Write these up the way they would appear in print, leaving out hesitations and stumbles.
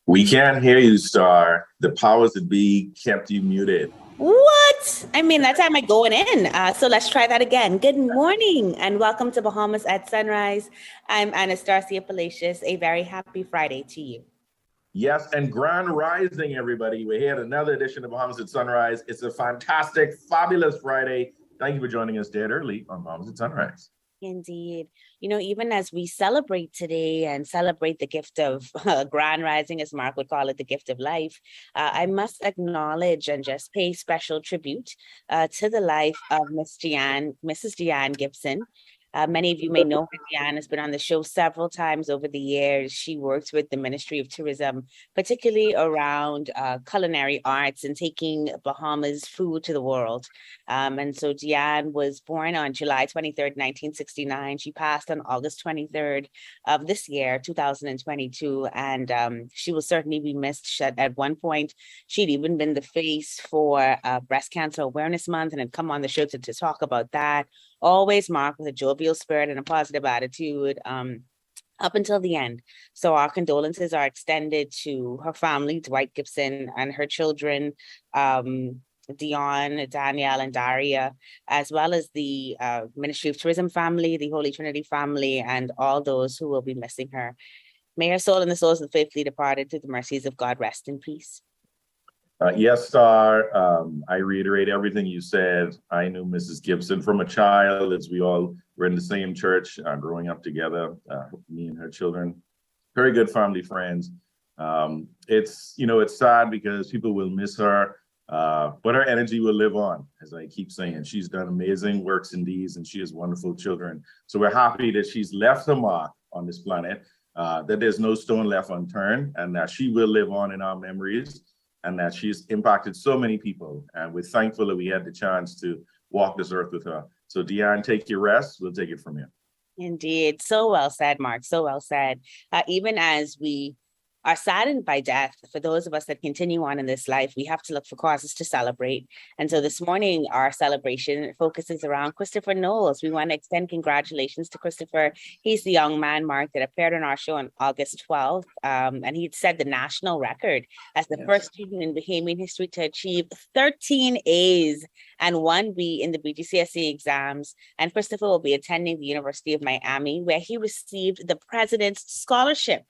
We can't hear you, Star. The powers that be kept you muted. What? I mean, that time I going in. So let's try that again. Good morning and welcome to Bahamas at Sunrise. I'm Anastasia Palacios. A very happy Friday to you. Yes, and grand rising, everybody. We're here at another edition of Bahamas at Sunrise. It's a fantastic, fabulous Friday. Thank you for joining us dead early on Bahamas at Sunrise. Indeed. Even as we celebrate today and celebrate the gift of grand rising, as Mark would call it, the gift of life, I must acknowledge and just pay special tribute to the life of Mrs. Deanne Gibson. Many of you may know her. Deanne has been on the show several times over the years. She works with the Ministry of Tourism, particularly around culinary arts and taking Bahamas food to the world. And so Deanne was born on July 23rd, 1969. She passed on August 23rd of this year, 2022. And she will certainly be missed. At one point, she'd even been the face for Breast Cancer Awareness Month and had come on the show to talk about that. Always marked with a jovial spirit and a positive attitude up until the end. So our condolences are extended to her family, Dwight Gibson, and her children, Dion, Danielle, and Daria, as well as the Ministry of Tourism family, the Holy Trinity family, and all those who will be missing her. May her soul and the souls of the faithfully departed to the mercies of God rest in peace. Yes, Star. I reiterate everything you said. I knew Mrs. Gibson from a child, as we all were in the same church, growing up together, me and her children. Very good family friends. It's sad because people will miss her, but her energy will live on, as I keep saying. She's done amazing works and deeds, and she has wonderful children. So we're happy that she's left a mark on this planet, that there's no stone left unturned, and that she will live on in our memories, and that she's impacted so many people. And we're thankful that we had the chance to walk this earth with her. So Deanne, take your rest. We'll take it from here. Indeed. So well said, Mark. So well said. Even as we are saddened by death, for those of us that continue on in this life, we have to look for causes to celebrate. And so this morning, our celebration focuses around Christopher Knowles. We want to extend congratulations to Christopher. He's the young man, Mark, that appeared on our show on August 12th. And he set the national record as the first student in Bahamian history to achieve 13 A's and 1 B in the BGCSE exams. And Christopher will be attending the University of Miami, where he received the President's Scholarship.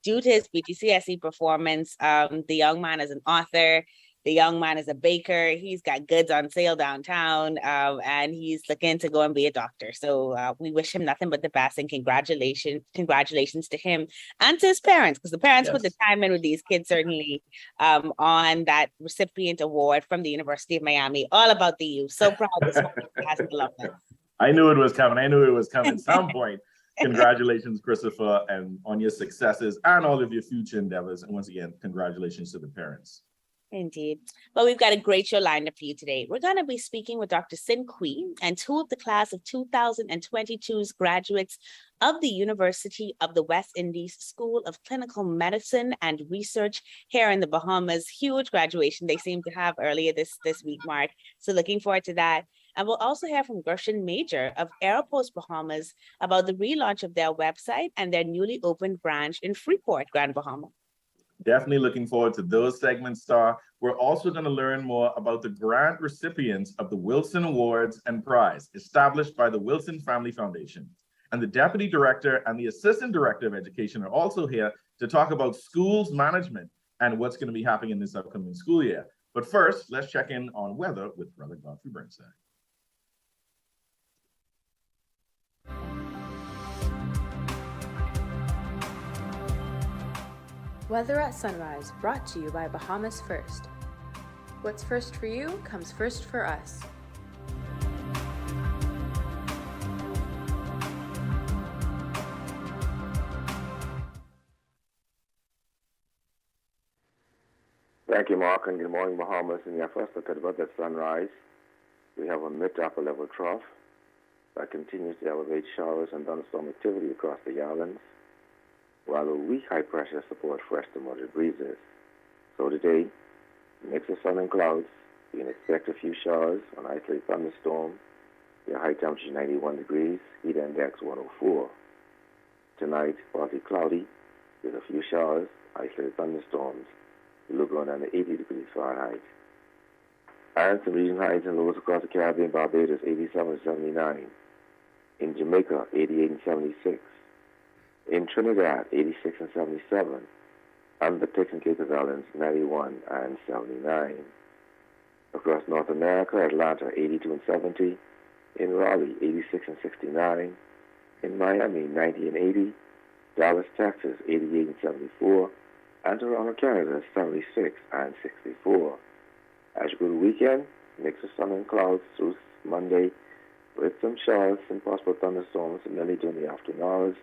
Due to his BGCSE performance, the young man is an author, the young man is a baker, he's got goods on sale downtown, and he's looking to go and be a doctor. So we wish him nothing but the best, and congratulations to him and to his parents, because the parents put the time in with these kids, certainly, on that recipient award from the University of Miami, all about the youth. So proud this morning has to love them. I knew it was coming. At some point. Congratulations, Christopher, and on your successes and all of your future endeavors. And once again, congratulations to the parents. Indeed. Well, we've got a great show lined up for you today. We're going to be speaking with Dr. Sin Kui and 2 of the class of 2022's graduates of the University of the West Indies School of Clinical Medicine and Research here in the Bahamas. Huge graduation they seem to have earlier this week, Mark. So looking forward to that. And we'll also hear from Gershon Major of Aeropost Bahamas about the relaunch of their website and their newly opened branch in Freeport, Grand Bahama. Definitely looking forward to those segments, Star. We're also going to learn more about the grant recipients of the Wilson Awards and Prize, established by the Wilson Family Foundation. And the Deputy Director and the Assistant Director of Education are also here to talk about schools management and what's going to be happening in this upcoming school year. But first, let's check in on weather with Brother Godfrey Burnside. Weather at Sunrise, brought to you by Bahamas First. What's first for you comes first for us. Thank you, Mark, and good morning, Bahamas. In your first look at weather at sunrise, we have a mid to upper level trough that continues to elevate showers and thunderstorm activity across the islands, while a weak high pressure supports fresh to moderate breezes. So today, mix of sun and clouds. You can expect a few showers, an isolated thunderstorm. Your high temperature 91 degrees, heat index 104. Tonight, partly cloudy, with a few showers, isolated thunderstorms, low going under 80 degrees Fahrenheit. And some regional highs and lows across the Caribbean, Barbados 87 and 79. In Jamaica, 88 and 76. In Trinidad, 86 and 77. And the Turks and Caicos Islands, 91 and 79. Across North America, Atlanta, 82 and 70. In Raleigh, 86 and 69. In Miami, 90 and 80. Dallas, Texas, 88 and 74. And Toronto, Canada, 76 and 64. As you go to the weekend, mix of sun and clouds through Monday with some showers and possible thunderstorms mainly during the afternoon hours.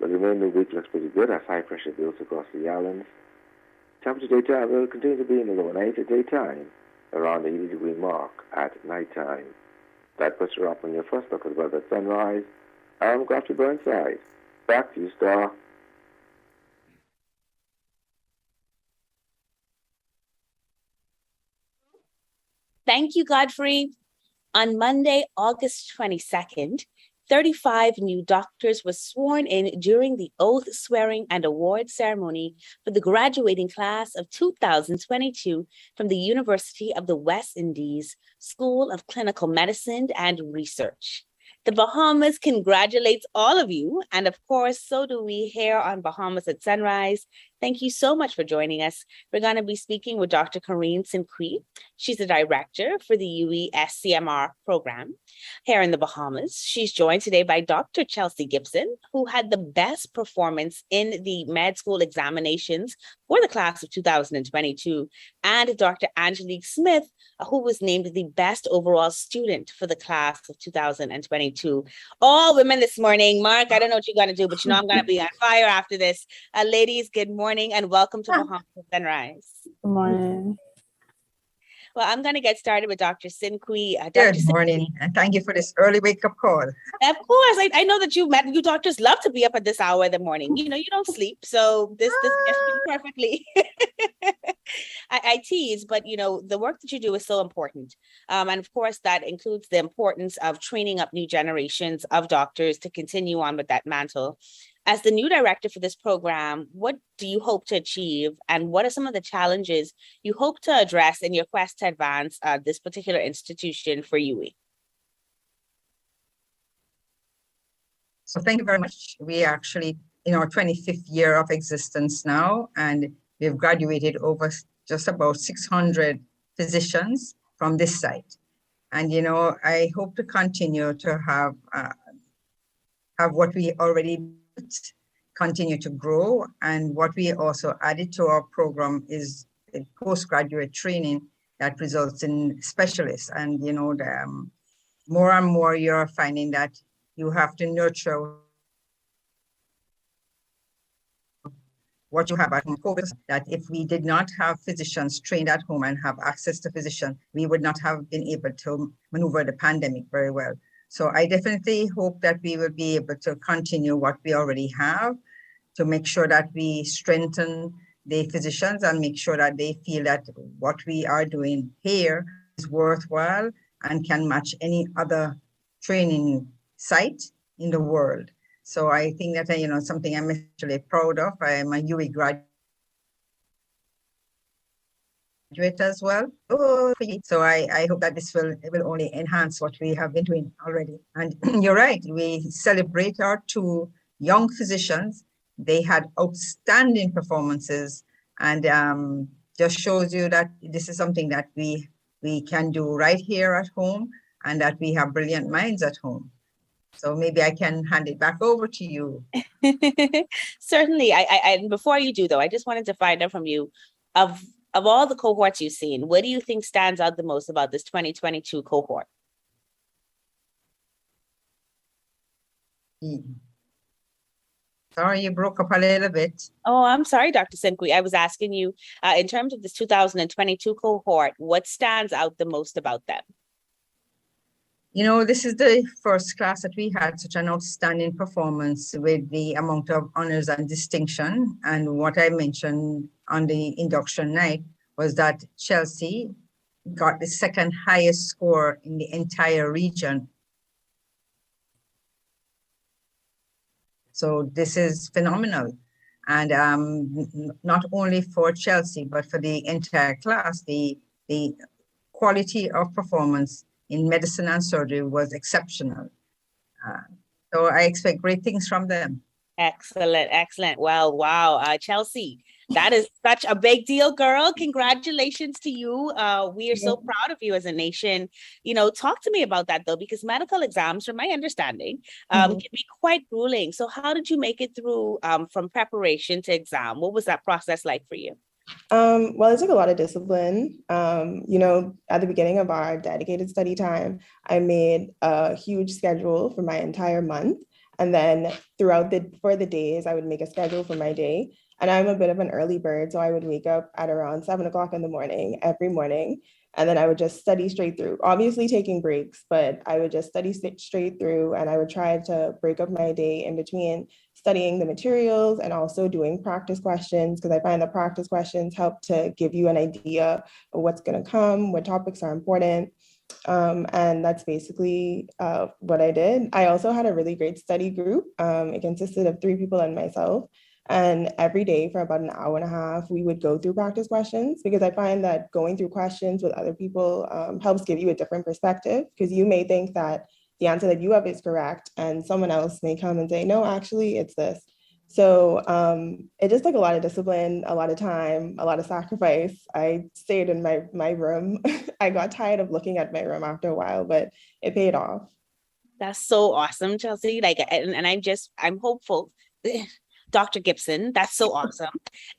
But the remainder of the week looks pretty good as high pressure builds across the islands. Temperature daytime will continue to be in the lower 90s daytime, around the 80-degree mark at nighttime. That puts you up on your first look at the weather at sunrise. I'm Godfrey Burnside. Back to you, Star. Thank you, Godfrey. On Monday, August 22nd, 35 new doctors were sworn in during the oath swearing and award ceremony for the graduating class of 2022 from the University of the West Indies School of Clinical Medicine and Research. The Bahamas congratulates all of you, and of course, so do we here on Bahamas at Sunrise. Thank you so much for joining us. We're going to be speaking with Dr. Corinne Sinqui. She's the director for the UESCMR program here in the Bahamas. She's joined today by Dr. Chelsea Gibson, who had the best performance in the med school examinations for the class of 2022, and Dr. Angelique Smith, who was named the best overall student for the class of 2022. All women this morning. Mark, I don't know what you're going to do, but you know I'm going to be on fire after this. Ladies, good morning and welcome to Bahamas Sunrise. Good morning. Well, I'm going to get started with Dr. Sinqui. Good morning, and thank you for this early wake-up call. Of course, I know that you doctors love to be up at this hour of the morning. You know, you don't sleep, so this gets you perfectly. I tease, but you know, the work that you do is so important. And of course, that includes the importance of training up new generations of doctors to continue on with that mantle. As the new director for this program, what do you hope to achieve, and what are some of the challenges you hope to address in your quest to advance this particular institution for UE? So thank you very much. We are actually in our 25th year of existence now, and we've graduated over just about 600 physicians from this site. And, you know, I hope to continue to have what we already continue to grow. And what we also added to our program is a postgraduate training that results in specialists. And, you know, more and more you're finding that you have to nurture what you have at home. That if we did not have physicians trained at home and have access to physicians, we would not have been able to maneuver the pandemic very well. So I definitely hope that we will be able to continue what we already have to make sure that we strengthen the physicians and make sure that they feel that what we are doing here is worthwhile and can match any other training site in the world. So I think that, you know, something I'm actually proud of. I am a UE graduate as well. So I hope that this will only enhance what we have been doing already. And you're right, we celebrate our two young physicians. They had outstanding performances, and just shows you that this is something that we can do right here at home, and that we have brilliant minds at home. So maybe I can hand it back over to you. Certainly. And before you do, though, I just wanted to find out from you, of all the cohorts you've seen, what do you think stands out the most about this 2022 cohort? Sorry, you broke up a little bit. Oh, I'm sorry, Dr. Sinqui. I was asking you, in terms of this 2022 cohort, what stands out the most about them? You know, this is the first class that we had such an outstanding performance with the amount of honors and distinction. And what I mentioned on the induction night was that Chelsea got the second highest score in the entire region. So this is phenomenal. And not only for Chelsea, but for the entire class, the quality of performance in medicine and surgery was exceptional. So I expect great things from them. Excellent, excellent. Well, wow, Chelsea, that is such a big deal, girl. Congratulations to you. We are so proud of you as a nation. Talk to me about that though, because medical exams, from my understanding, can be quite grueling. So how did you make it through from preparation to exam? What was that process like for you? Well, it took a lot of discipline. At the beginning of our dedicated study time, I made a huge schedule for my entire month. And then for the days, I would make a schedule for my day. And I'm a bit of an early bird, so I would wake up at around 7 o'clock in the morning, every morning. And then I would just study straight through, obviously taking breaks, but I would just study straight through. And I would try to break up my day in between studying the materials and also doing practice questions, because I find that practice questions help to give you an idea of what's going to come, what topics are important. And that's basically what I did. I also had a really great study group. It consisted of 3 people and myself. And every day for about an hour and a half, we would go through practice questions, because I find that going through questions with other people helps give you a different perspective, because you may think that the answer that you have is correct, and someone else may come and say, no, actually, it's this. So it just took a lot of discipline, a lot of time, a lot of sacrifice. I stayed in my room. I got tired of looking at my room after a while, but it paid off. That's so awesome, Chelsea. And I'm hopeful. Dr. Gibson, that's so awesome.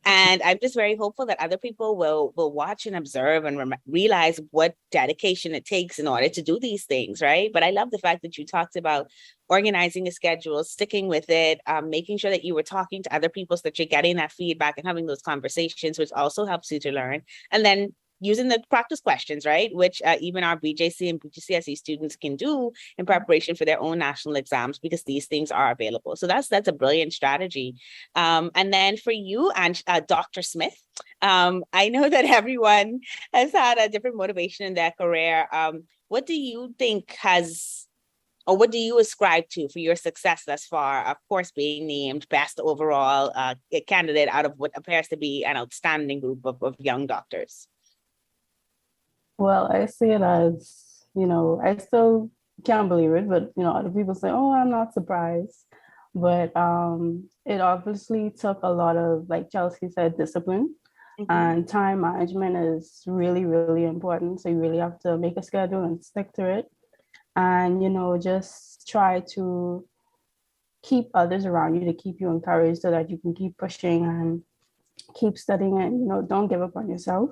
And I'm just very hopeful that other people will watch and observe and realize what dedication it takes in order to do these things, right? But I love the fact that you talked about organizing a schedule, sticking with it, making sure that you were talking to other people so that you're getting that feedback and having those conversations, which also helps you to learn. And then using the practice questions, right? Which even our BJC and BGCSE students can do in preparation for their own national exams, because these things are available. So that's a brilliant strategy. And then for you and Dr. Smith, I know that everyone has had a different motivation in their career. What do you think or what do you ascribe to for your success thus far? Of course, being named best overall candidate out of what appears to be an outstanding group of young doctors. Well, I see it as, I still can't believe it, but, other people say, oh, I'm not surprised. But it obviously took a lot of, like Chelsea said, discipline. And time management is really, really important. So you really have to make a schedule and stick to it. And, just try to keep others around you to keep you encouraged so that you can keep pushing and keep studying and, don't give up on yourself.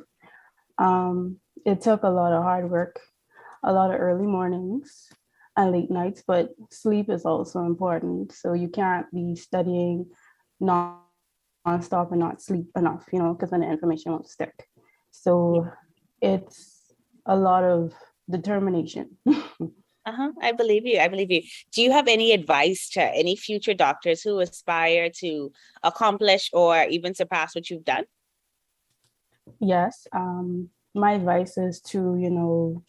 It took a lot of hard work, a lot of early mornings and late nights, but sleep is also important. So you can't be studying non-stop and not sleep enough, because then the information won't stick. So it's a lot of determination. I believe you. Do you have any advice to any future doctors who aspire to accomplish or even surpass what you've done? Yes. My advice is to,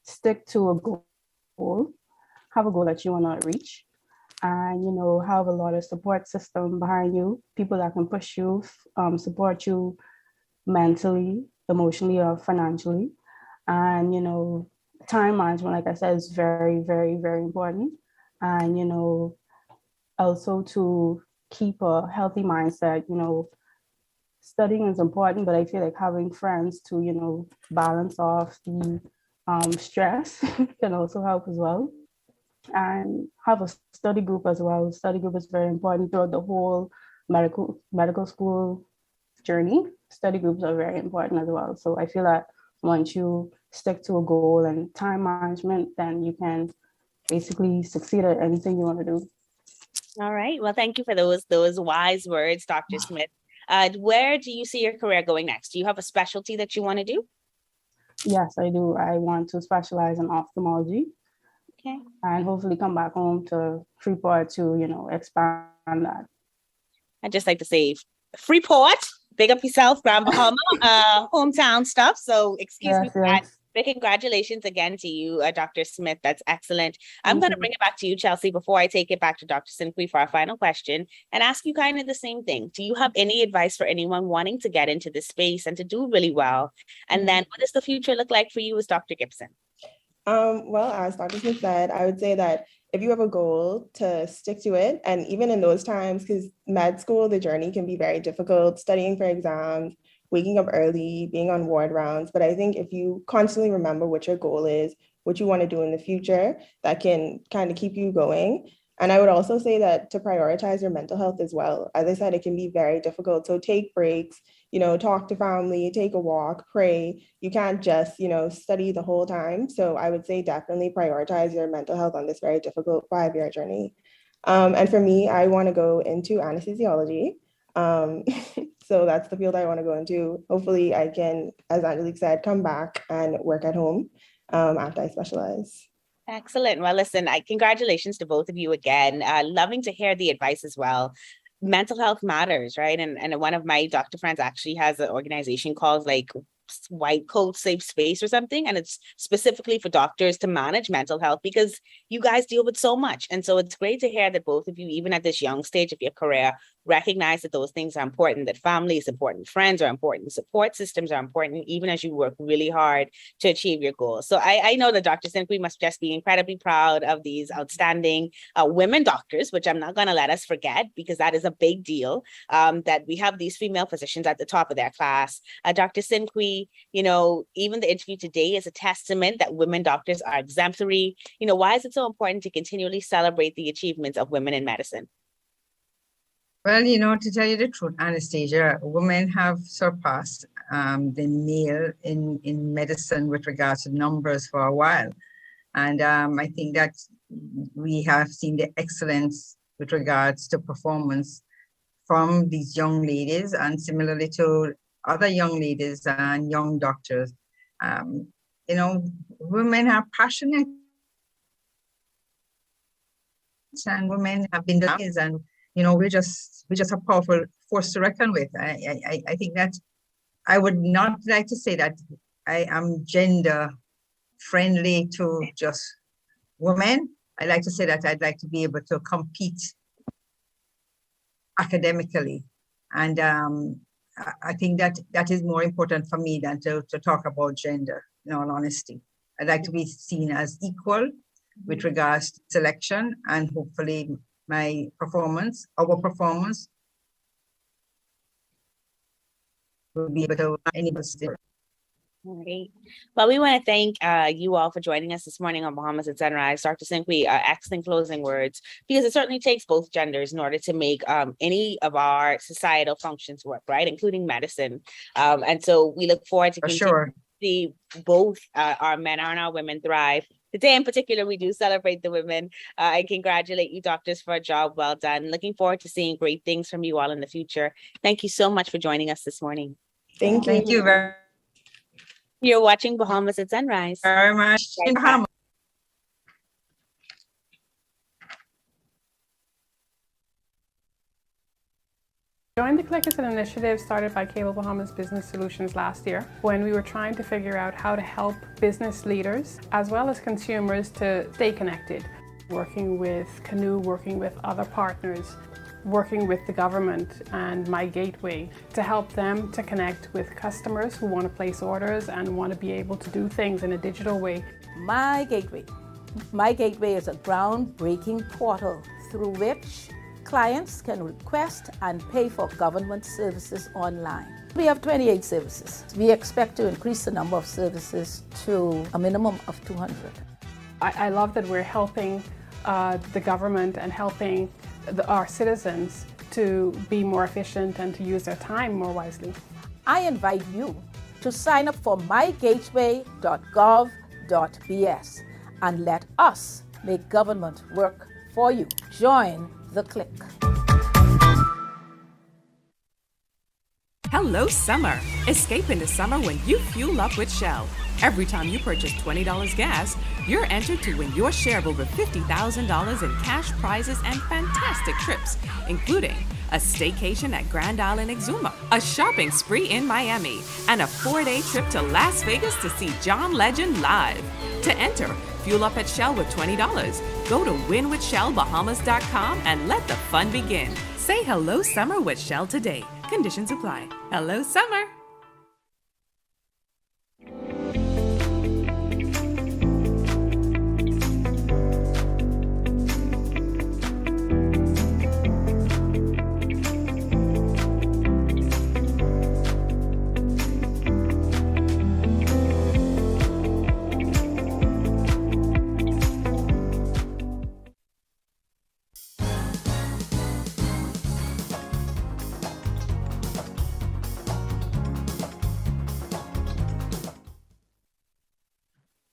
stick to a goal, have a goal that you want to reach, and, have a lot of support system behind you, people that can push you, support you mentally, emotionally, or financially. And, time management, like I said, is very, very, very important. And, also to keep a healthy mindset, studying is important, but I feel like having friends to, balance off the stress can also help as well. And have a study group as well. Study group is very important throughout the whole medical school journey. Study groups are very important as well. So I feel that once you stick to a goal and time management, then you can basically succeed at anything you want to do. All right. Well, thank you for those wise words, Dr. Smith. Where do you see your career going next? Do you have a specialty that you want to do? Yes, I do. I want to specialize in ophthalmology. Okay. And hopefully come back home to Freeport to, expand that. I'd just like to say Freeport, big up yourself, Grand Bahama, hometown stuff. So excuse me for that But congratulations again to you, Dr. Smith. That's excellent. I'm going to Mhm. bring it back to you, Chelsea, before I take it back to Dr. Sinqui for our final question and ask you kind of the same thing. Do you have any advice for anyone wanting to get into this space and to do really well? And then what does the future look like for you as Dr. Gibson? Well, as Dr. Smith said, I would say that if you have a goal, to stick to it. And even in those times, because med school, the journey can be very difficult, studying for exams, waking up early, being on ward rounds. But I think if you constantly remember what your goal is, what you want to do in the future, that can kind of keep you going. And I would also say that to prioritize your mental health as well. As I said, it can be very difficult. So take breaks, talk to family, take a walk, pray. You can't just, study the whole time. So I would say definitely prioritize your mental health on this very difficult 5-year journey. And for me, I want to go into anesthesiology. So that's the field I want to go into. Hopefully I can, as Angelique said, come back and work at home after I specialize. Excellent. Well, listen, congratulations to both of you again. Loving to hear the advice as well. Mental health matters, right? And one of my doctor friends actually has an organization called like White Coat Safe Space or something, and it's specifically for doctors to manage mental health because you guys deal with so much. And so it's great to hear that both of you, even at this young stage of your career, recognize that those things are important, that family is important, friends are important, support systems are important, even as you work really hard to achieve your goals. So I know that Dr. Sinqui must just be incredibly proud of these outstanding women doctors, which I'm not going to let us forget because that is a big deal, that we have these female physicians at the top of their class. Dr. Sinqui, even the interview today is a testament that women doctors are exemplary. Why is it so important to continually celebrate the achievements of women in medicine? Well, to tell you the truth, Anastasia, women have surpassed the male in medicine with regards to numbers for a while. And I think that we have seen the excellence with regards to performance from these young ladies and similarly to other young ladies and young doctors. Women are passionate and women have been the and we're just a powerful force to reckon with. I think that I would not like to say that I am gender friendly to just women. I like to say that I'd like to be able to compete academically. And I think that is more important for me than to talk about gender, in all honesty. I'd like to be seen as equal with regards to selection, and hopefully our performance will be able to enable still. Great. Well, we want to thank you all for joining us this morning on Bahamas at Sunrise. Dr. Sinqui, excellent closing words, because it certainly takes both genders in order to make any of our societal functions work, right, including medicine. And so we look forward to sure. See both our men and our women thrive. Today in particular, we do celebrate the women. I congratulate you, doctors, for a job well done. Looking forward to seeing great things from you all in the future. Thank you so much for joining us this morning. Thank you. Thank you very You're watching Bahamas at Sunrise. Very much. Right back. Join the Click is an initiative started by Cable Bahamas Business Solutions last year when we were trying to figure out how to help business leaders as well as consumers to stay connected. Working with Canoe, working with other partners, working with the government and My Gateway to help them to connect with customers who want to place orders and want to be able to do things in a digital way. My Gateway. My Gateway is a groundbreaking portal through which clients can request and pay for government services online. We have 28 services. We expect to increase the number of services to a minimum of 200. I love that we're helping the government and helping our citizens to be more efficient and to use their time more wisely. I invite you to sign up for mygateway.gov.bs and let us make government work for you. Join the Click. Hello. hello summer. Escape into summer when you fuel up with Shell. Every time you purchase $20 gas, you're entered to win your share of over $50,000 in cash prizes and fantastic trips, including a staycation at Grand Island Exuma, a shopping spree in Miami, and a 4-day trip to Las Vegas to see John Legend live. To enter, fuel up at Shell with $20. Go to winwithshellbahamas.com and let the fun begin. Say hello summer with Shell today. Conditions apply. Hello summer.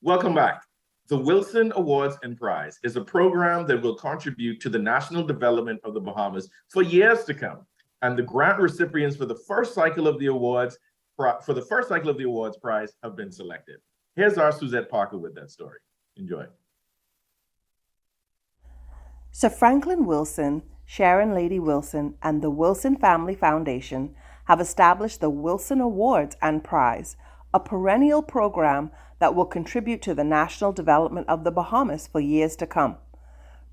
Welcome back. The Wilson Awards and Prize is a program that will contribute to the national development of the Bahamas for years to come. And the grant recipients for the first cycle of the awards prize have been selected. Here's our Suzette Parker with that story. Enjoy. Sir Franklin Wilson, Sharon Lady Wilson, and the Wilson Family Foundation have established the Wilson Awards and Prize, a perennial program that will contribute to the national development of the Bahamas for years to come.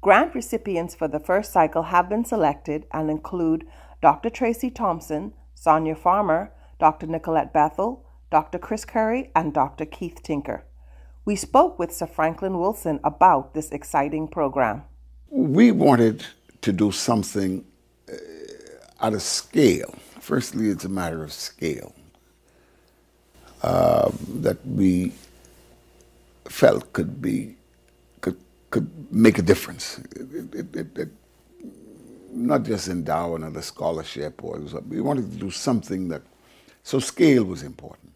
Grant recipients for the first cycle have been selected and include Dr. Tracy Thompson, Sonia Farmer, Dr. Nicolette Bethel, Dr. Chris Curry, and Dr. Keith Tinker. We spoke with Sir Franklin Wilson about this exciting program. We wanted to do something at a scale. Firstly, it's a matter of scale that we felt could make a difference. Not just endow another scholarship, or we wanted to do something that, so scale was important.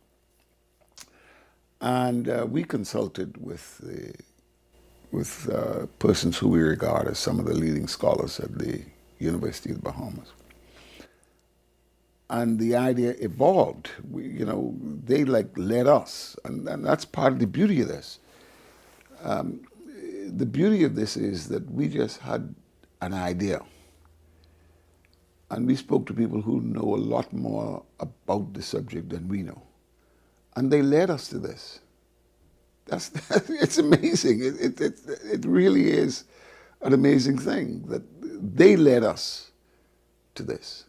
And we consulted with persons who we regard as some of the leading scholars at the University of the Bahamas. And the idea evolved. They led us, and that's part of the beauty of this. The beauty of this is that we just had an idea, and we spoke to people who know a lot more about the subject than we know, and they led us to this. It's amazing. It really is an amazing thing that they led us to this.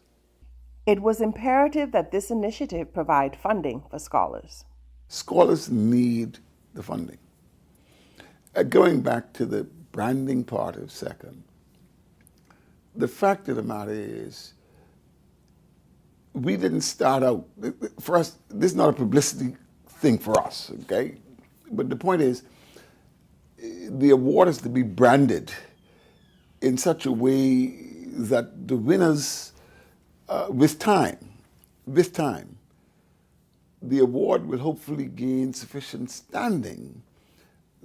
It was imperative that this initiative provide funding for scholars. Scholars need the funding. Going back to the branding part of SECOND, the fact of the matter is, we didn't start out, for us, this is not a publicity thing for us, okay? But the point is, the award is to be branded in such a way that the winners, with time, the award will hopefully gain sufficient standing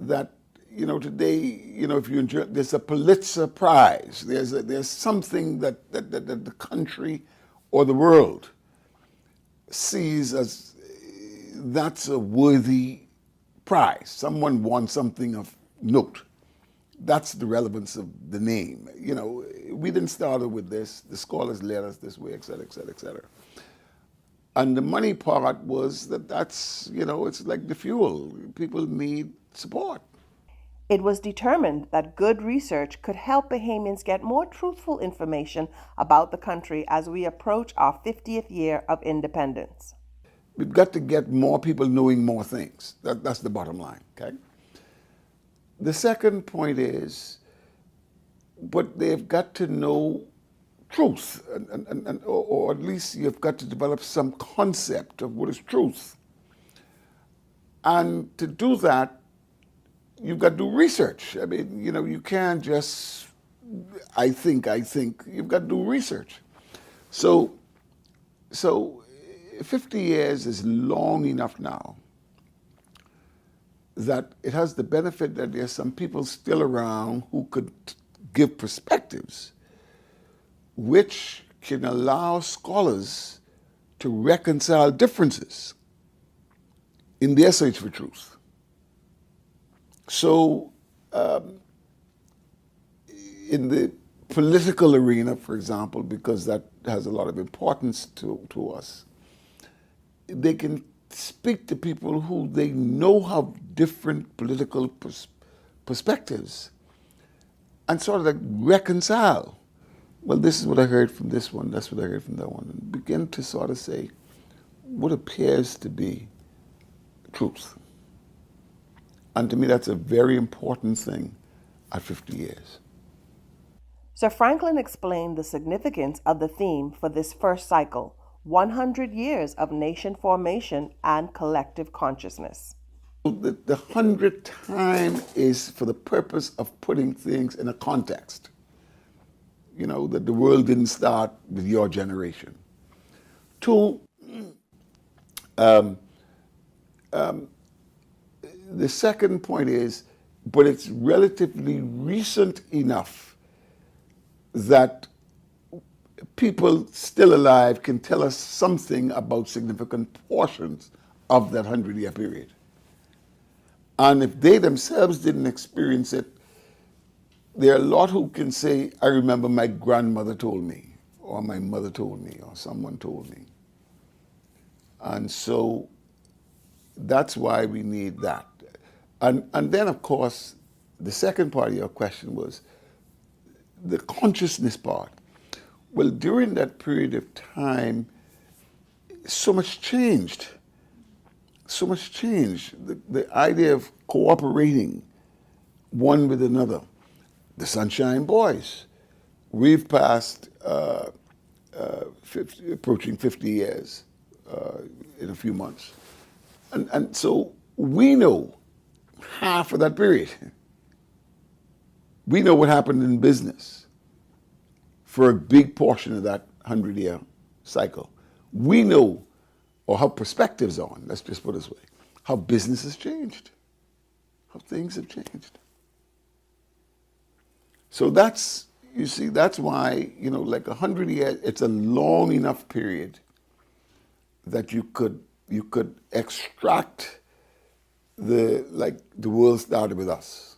that, today, if you enjoy, there's a Pulitzer Prize, there's something that the country or the world sees as that's a worthy prize. Someone won something of note. That's the relevance of the name. We didn't start with this. The scholars led us this way, et cetera, et cetera, et cetera. And the money part was that's, it's like the fuel. People need support. It was determined that good research could help Bahamians get more truthful information about the country as we approach our 50th year of independence. We've got to get more people knowing more things. That's the bottom line, okay? The second point is, but they've got to know truth, or at least you've got to develop some concept of what is truth. And to do that, you've got to do research. I mean, you can't just, I think, you've got to do research. So 50 years is long enough now that it has the benefit that there's some people still around who could give perspectives which can allow scholars to reconcile differences in their search for truth. So, in the political arena, for example, because that has a lot of importance to us, they can speak to people who they know have different political perspectives and sort of like reconcile. Well, this is what I heard from this one, that's what I heard from that one, and begin to sort of say what appears to be truth. And to me, that's a very important thing at 50 years. Sir Franklin explained the significance of the theme for this first cycle, 100 Years of Nation Formation and Collective Consciousness. The 100th time is for the purpose of putting things in a context. You know, that the world didn't start with your generation. Two, the second point is, but it's relatively recent enough that people still alive can tell us something about significant portions of that 100-year period. And if they themselves didn't experience it, there are a lot who can say, I remember my grandmother told me, or my mother told me, or someone told me. And so that's why we need that. And then, of course, the second part of your question was the consciousness part. Well, during that period of time, so much changed. So much changed. The idea of cooperating one with another. The Sunshine Boys. We've passed approaching 50 years in a few months. And so we know half of that period. We know what happened in business for a big portion of that 100-year cycle. We know, or how perspectives on, let's just put it this way, how business has changed, how things have changed. So that's, you see, that's why, you know, like 100 years, it's a long enough period that you could extract the world started with us.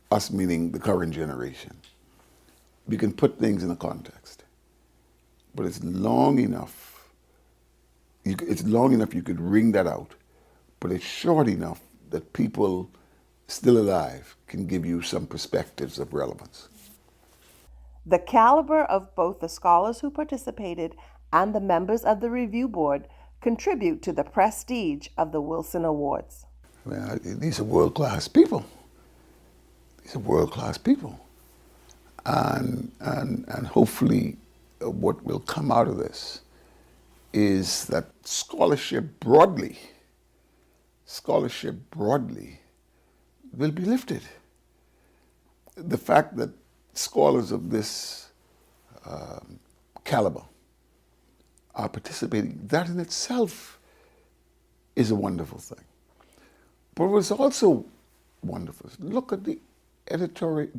Us meaning the current generation. You can put things in a context, but it's long enough. It's long enough you could wring that out, but it's short enough that people still alive can give you some perspectives of relevance. The caliber of both the scholars who participated and the members of the review board contribute to the prestige of the Wilson Awards. Well, these are world-class people. These are world-class people. And hopefully what will come out of this is that scholarship broadly will be lifted. The fact that scholars of this caliber are participating, that in itself is a wonderful thing. But what's also wonderful, look at the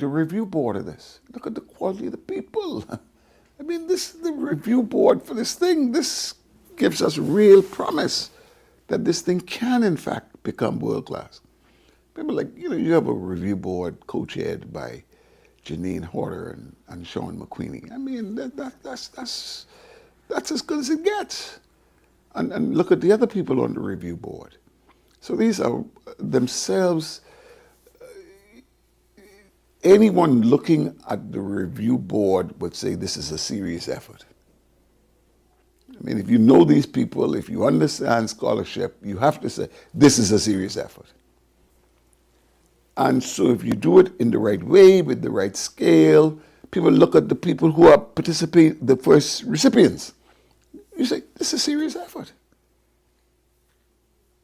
review board of this. Look at the quality of the people. I mean, the review board for this thing, this gives us real promise that this thing can, in fact, become world-class. Remember, like, you know, you have a review board co-chaired by Janine Horter and Sean McQueenie. I mean, that's as good as it gets. And look at the other people on the review board. So these are themselves, anyone looking at the review board would say this is a serious effort. I mean, if you know these people, if you understand scholarship, you have to say this is a serious effort. And so if you do it in the right way, with the right scale, people look at the people who are participating, the first recipients. You say, this is a serious effort.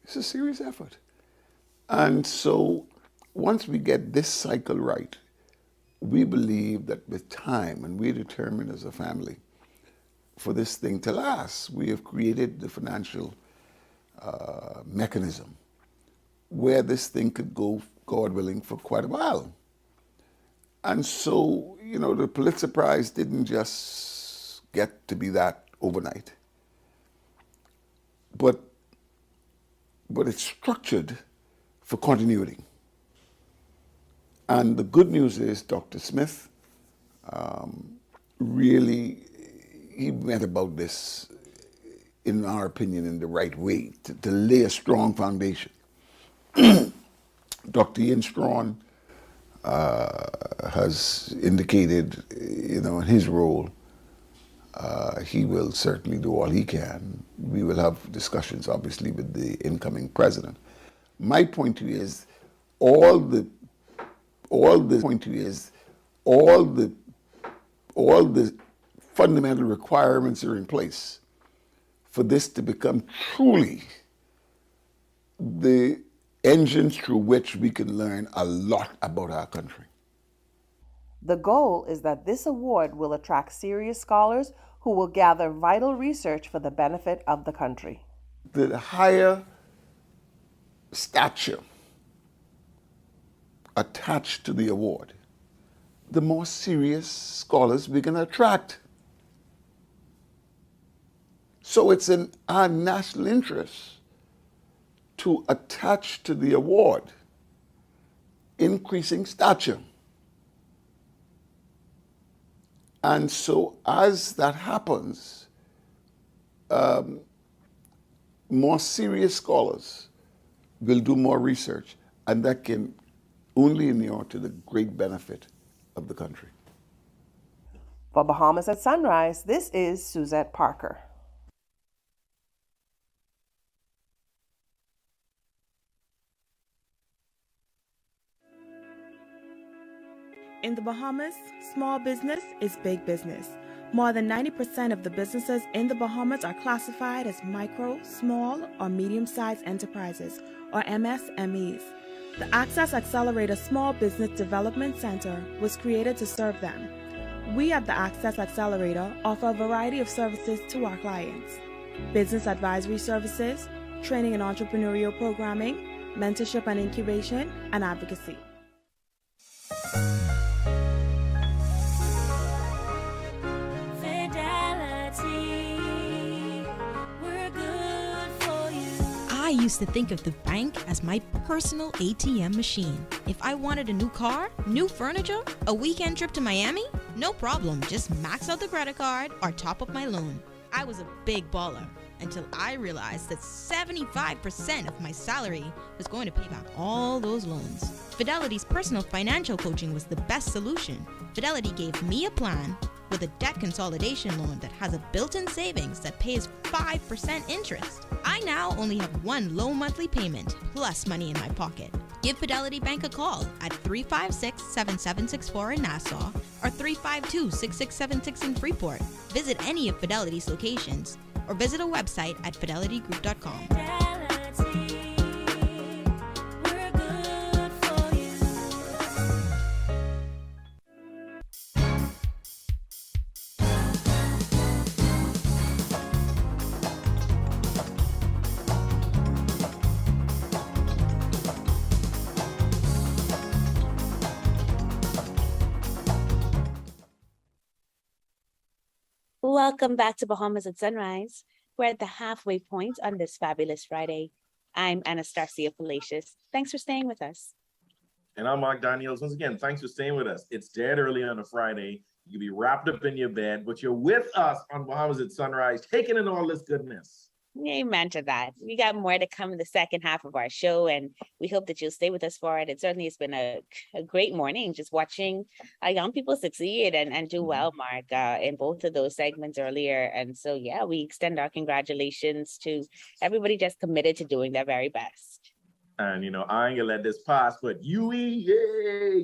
It's a serious effort. And so once we get this cycle right, we believe that with time, and we're determined as a family for this thing to last, we have created the financial mechanism where this thing could go, God willing, for quite a while. And so, you know, the Pulitzer Prize didn't just get to be that overnight. But it's structured for continuity. And the good news is Dr. Smith really, he went about this, in our opinion, in the right way, to lay a strong foundation. Dr. Ian Strawn has indicated, in his role, he will certainly do all he can. We will have discussions, obviously, with the incoming president. My point to you is, all the fundamental requirements are in place for this to become truly the engine through which we can learn a lot about our country. The goal is that this award will attract serious scholars who will gather vital research for the benefit of the country. The higher stature attached to the award, the more serious scholars we can attract. So it's in our national interest to attach to the award increasing stature. And so as that happens, more serious scholars will do more research, and that can only inure to the great benefit of the country. For Bahamas at Sunrise, this is Suzette Parker. In the Bahamas, small business is big business. More than 90% of the businesses in the Bahamas are classified as micro, small, or medium-sized enterprises, or MSMEs. The Access Accelerator Small Business Development Center was created to serve them. We at the Access Accelerator offer a variety of services to our clients: business advisory services, training and entrepreneurial programming, mentorship and incubation, and advocacy. I used to think of the bank as my personal ATM machine. If I wanted a new car, new furniture, a weekend trip to Miami, no problem, just max out the credit card or top up my loan. I was a big baller until I realized that 75% of my salary was going to pay back all those loans. Fidelity's personal financial coaching was the best solution. Fidelity gave me a plan with a debt consolidation loan that has a built-in savings that pays 5% interest. I now only have one low monthly payment plus money in my pocket. Give Fidelity Bank a call at 356-7764 in Nassau or 352-6676 in Freeport. Visit any of Fidelity's locations or visit a website at fidelitygroup.com. Welcome back to Bahamas at Sunrise. We're at the halfway point on this fabulous Friday. I'm Anastasia Fallacious. Thanks for staying with us. And I'm Mark Daniels. Once again, thanks for staying with us. It's dead early on a Friday. You can be wrapped up in your bed, but you're with us on Bahamas at Sunrise, taking in all this goodness. Amen to that. We got more to come in the second half of our show, and we hope that you'll stay with us for it. It certainly has been a great morning just watching young people succeed and do well, Mark, in both of those segments earlier. And so, yeah, we extend our congratulations to everybody just committed to doing their very best. And, I ain't gonna let this pass, but UWI,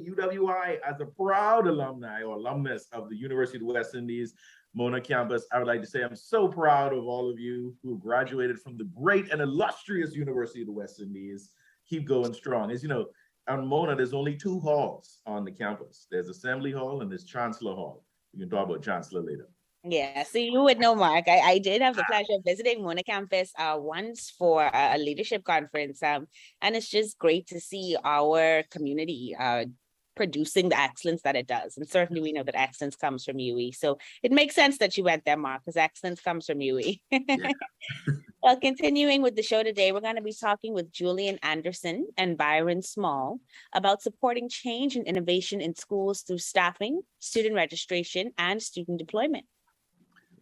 as a proud alumni or alumnus of the University of the West Indies Mona campus, I would like to say I'm so proud of all of you who graduated from the great and illustrious University of the West Indies. Keep going strong. As you know, on Mona, there's only two halls on the campus. There's Assembly Hall and there's Chancellor Hall. We can talk about Chancellor later. Yeah, so you would know, Mark. I did have the pleasure of visiting Mona campus once for a leadership conference. And it's just great to see our community producing the excellence that it does. And certainly we know that excellence comes from UE. So it makes sense that you went there, Mark, because excellence comes from UE. Yeah. Well, continuing with the show today, we're going to be talking with Julian Anderson and Byron Small about supporting change and innovation in schools through staffing, student registration, and student deployment.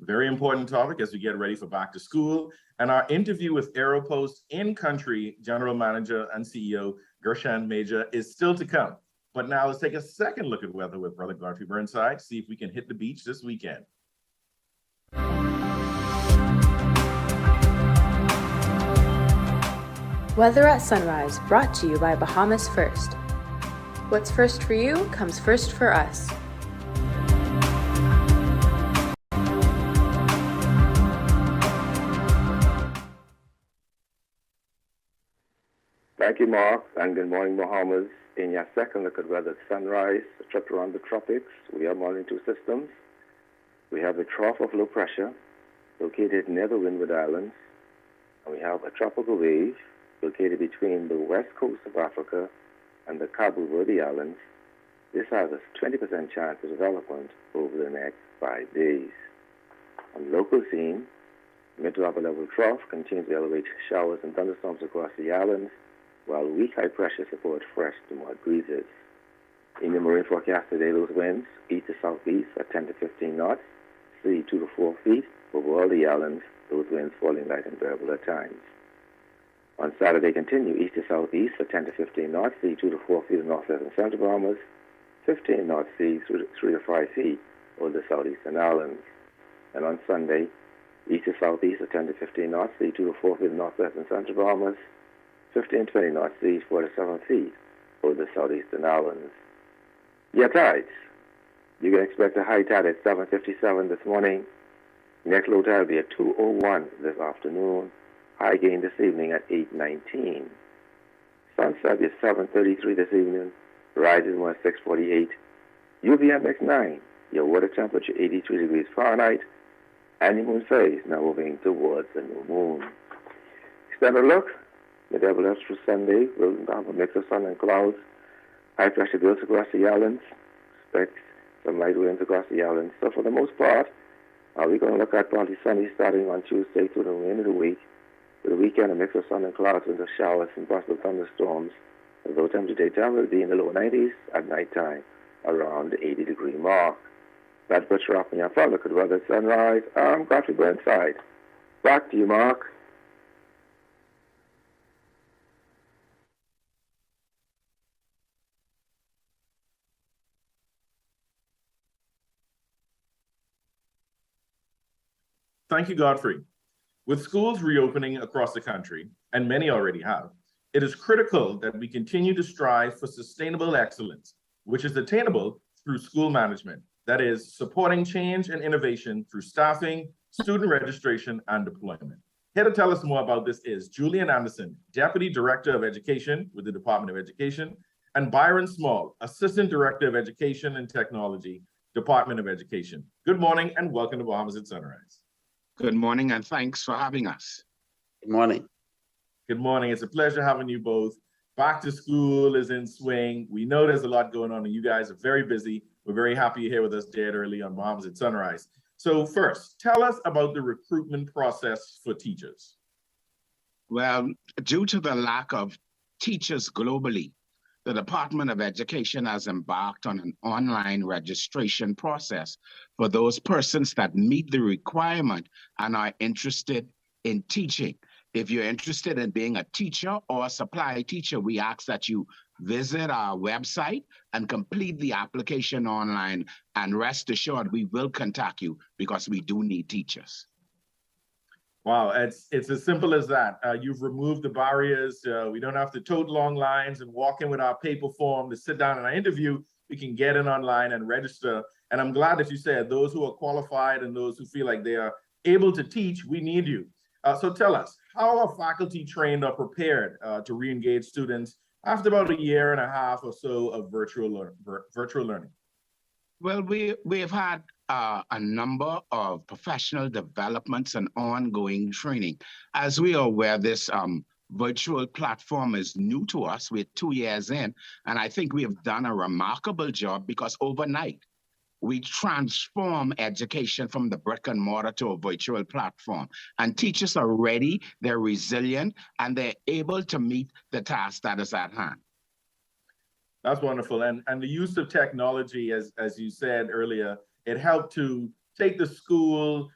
Very important topic as we get ready for back to school. And our interview with Aeropost in-country General Manager and CEO Gershan Major is still to come. But now let's take a second look at weather with Brother Godfrey Burnside, see if we can hit the beach this weekend. Weather at Sunrise, brought to you by Bahamas First. What's first for you comes first for us. Thank you, Mark, and good morning, Bahamas. In your second look at weather at sunrise, a trip around the tropics, we are monitoring two systems. We have a trough of low pressure located near the Windward Islands, and we have a tropical wave located between the west coast of Africa and the Cabo Verde Islands. This has a 20% chance of development over the next 5 days. On the local scene, mid to upper level trough continues to elevate showers and thunderstorms across the islands, while weak high pressure supports fresh to moderate breezes. In the marine forecast today, those winds east to southeast at 10 to 15 knots, sea 2 to 4 feet over all the islands, those winds falling light and variable at times. On Saturday, continue east to southeast at 10 to 15 knots, sea 2 to 4 feet in northwest and central Bahamas, 15 knots, sea 3 to 5 feet over the southeastern islands. And on Sunday, east to southeast at 10 to 15 knots, sea 2 to 4 feet in northwest and central Bahamas, 15 to 20 knots, sea 4 to 7 feet over the southeastern islands. Your tides. You can expect a high tide at 7:57 this morning. Next low tide will be at 2:01 this afternoon. High gain this evening at 8:19. Sunset is 7:33 this evening. Rises one at 6:48. UVMX 9. Your water temperature 83 degrees Fahrenheit. And the moon phase now moving towards the new moon. Extended look. The devil left through Sunday will have a mix of sun and clouds. High pressure builds across the islands. Expect some light winds across the islands. So for the most part, we're going to look at partly sunny starting on Tuesday through the end of the week. For the weekend, a mix of sun and clouds with showers and possible thunderstorms. The low temperature daytime will be in the low 90s, at nighttime around the 80-degree mark. That's what's up in your phone. Look at weather at sunrise. I'm Godfrey Burnside. Back to you, Mark. Thank you, Godfrey. With schools reopening across the country, and many already have, it is critical that we continue to strive for sustainable excellence, which is attainable through school management. That is, supporting change and innovation through staffing, student registration, and deployment. Here to tell us more about this is Julian Anderson, Deputy Director of Education with the Department of Education, and Byron Small, Assistant Director of Education and Technology, Department of Education. Good morning and welcome to Bahamas at Sunrise. Good morning, and thanks for having us. Good morning. Good morning. It's a pleasure having you both. Back to school is in swing. We know there's a lot going on, and you guys are very busy. We're very happy you're here with us dead early on Bahamas at Sunrise. So first, tell us about the recruitment process for teachers. Well, due to the lack of teachers globally, the Department of Education has embarked on an online registration process for those persons that meet the requirement and are interested in teaching. If you're interested in being a teacher or a supply teacher, we ask that you visit our website and complete the application online, and rest assured we will contact you because we do need teachers. Wow, it's as simple as that. You've removed the barriers. We don't have to tote long lines and walk in with our paper form to sit down in our interview. We can get in online and register. And I'm glad that you said those who are qualified and those who feel like they are able to teach, we need you. So tell us, how are faculty trained or prepared to re-engage students after about a year and a half or so of virtual learning? Well, we have had a number of professional developments and ongoing training. As we are aware, this virtual platform is new to us. We're 2 years in, and I think we have done a remarkable job because overnight, we transform education from the brick and mortar to a virtual platform. And teachers are ready, they're resilient, and they're able to meet the task that is at hand. That's wonderful. And the use of technology, as you said earlier, it helped to take the school,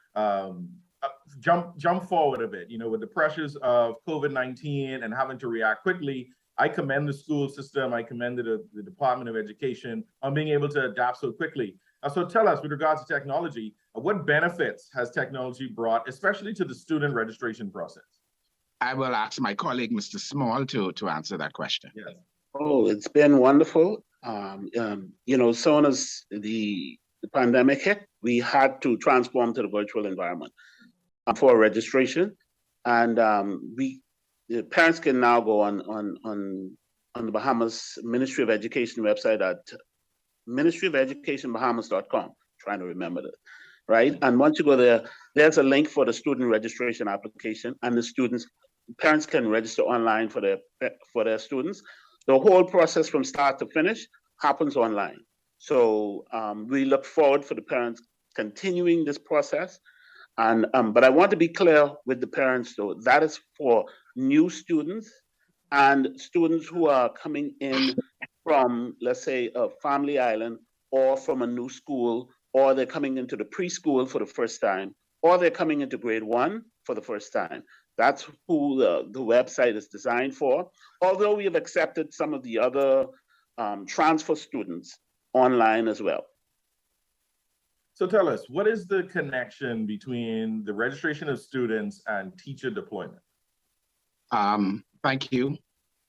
jump forward a bit, with the pressures of COVID-19 and having to react quickly. I commend the school system. I commend the Department of Education on being able to adapt so quickly. So tell us, with regards to technology, what benefits has technology brought, especially to the student registration process? I will ask my colleague, Mr. Small, to answer that question. Yes. Oh, it's been wonderful. Soon as the pandemic hit, we had to transform to the virtual environment for registration, and the parents can now go on the Bahamas Ministry of Education website at ministryoфeducationbahamas.com. Trying to remember that, right? And once you go there, there's a link for the student registration application, and parents can register online for their students. The whole process from start to finish happens online. So we look forward for the parents continuing this process. And but I want to be clear with the parents, though, that is for new students and students who are coming in from, let's say, a family island, or from a new school, or they're coming into the preschool for the first time, or they're coming into grade 1 for the first time. That's who the website is designed for, although we have accepted some of the other transfer students online as well. So tell us, what is the connection between the registration of students and teacher deployment? Thank you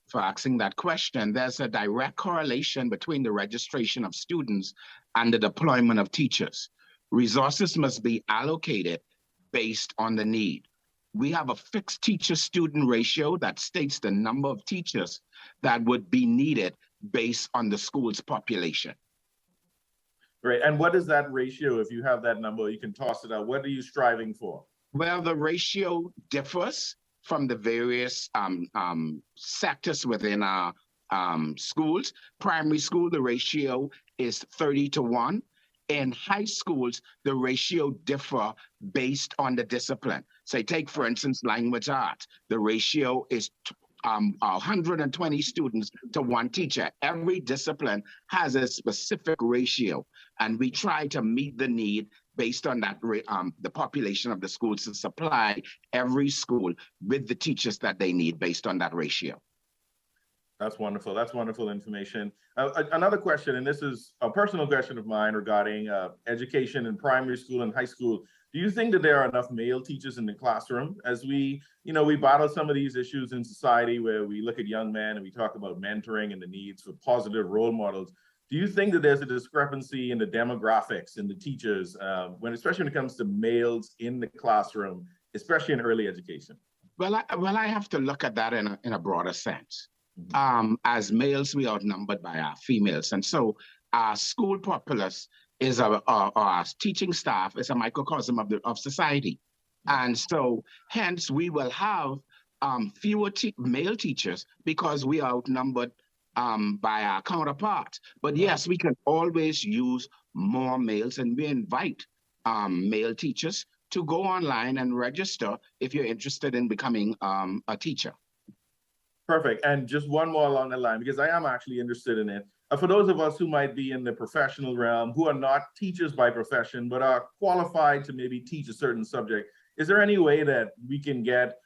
for asking that question. There's a direct correlation between the registration of students and the deployment of teachers. Resources must be allocated based on the need. We have a fixed teacher-student ratio that states the number of teachers that would be needed based on the school's population. Great. And what is that ratio? If you have that number, you can toss it out. What are you striving for? Well, the ratio differs from the various sectors within our schools. Primary school, the ratio is 30-1. In high schools, the ratio differ based on the discipline. Say, take, for instance, language arts. The ratio is 120 students to 1 teacher. Every discipline has a specific ratio, and we try to meet the need based on that, the population of the schools, to supply every school with the teachers that they need based on that ratio. That's wonderful. That's wonderful information. Another question, and this is a personal question of mine regarding education in primary school and high school. Do you think that there are enough male teachers in the classroom? As we battle some of these issues in society where we look at young men and we talk about mentoring and the needs for positive role models. Do you think that there's a discrepancy in the demographics in the teachers, especially when it comes to males in the classroom, especially in early education? Well, I have to look at that in a broader sense. As males, we are outnumbered by our females. And so our school populace is our teaching staff is a microcosm of society. And so hence we will have fewer male teachers because we are outnumbered by our counterparts. But yes, we can always use more males, and we invite male teachers to go online and register if you're interested in becoming a teacher. Perfect. And just one more along the line, because I am actually interested in it. For those of us who might be in the professional realm, who are not teachers by profession, but are qualified to maybe teach a certain subject, is there any way that we can get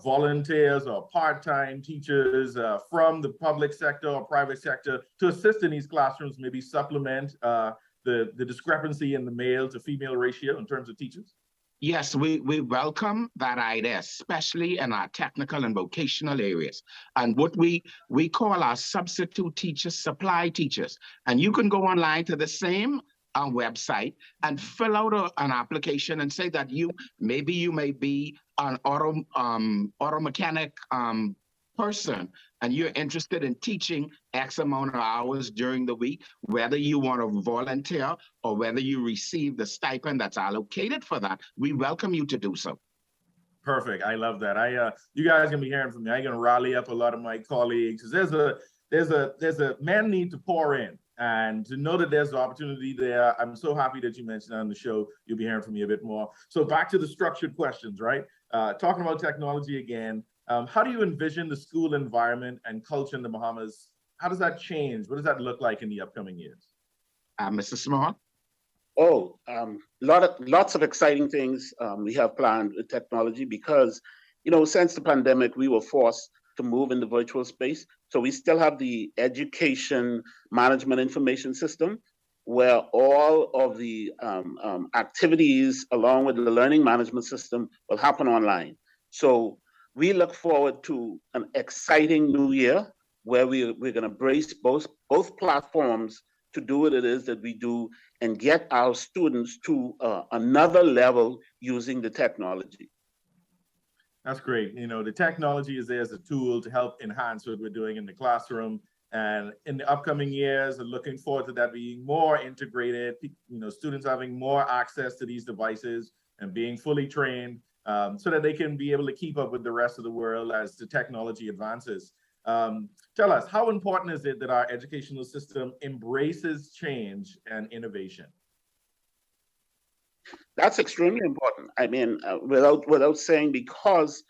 volunteers or part-time teachers from the public sector or private sector to assist in these classrooms, maybe supplement the discrepancy in the male to female ratio in terms of teachers? Yes, we welcome that idea, especially in our technical and vocational areas. And what we call our substitute teachers, supply teachers. And you can go online to the same website and fill out an application and say that you may be an auto mechanic person, and you're interested in teaching X amount of hours during the week, whether you want to volunteer or whether you receive the stipend that's allocated for that, we welcome you to do so. Perfect. I love that. You guys gonna be hearing from me. I'm gonna rally up a lot of my colleagues. There's a man need to pour in, and to know that there's an opportunity there. I'm so happy that you mentioned that on the show. You'll be hearing from me a bit more. So back to the structured questions, right? Talking about technology again. How do you envision the school environment and culture in the Bahamas? How does that change? What does that look like in the upcoming years? Mr. Small? Oh, lots of exciting things we have planned with technology because, since the pandemic, we were forced to move in the virtual space. So we still have the education management information system where all of the activities along with the learning management system will happen online. So we look forward to an exciting new year where we're going to brace both platforms to do what it is that we do and get our students to another level using the technology. That's great. The technology is there as a tool to help enhance what we're doing in the classroom. And in the upcoming years, I'm looking forward to that being more integrated, students having more access to these devices and being fully trained so that they can be able to keep up with the rest of the world as the technology advances. Tell us, how important is it that our educational system embraces change and innovation? That's extremely important. I mean, without saying, because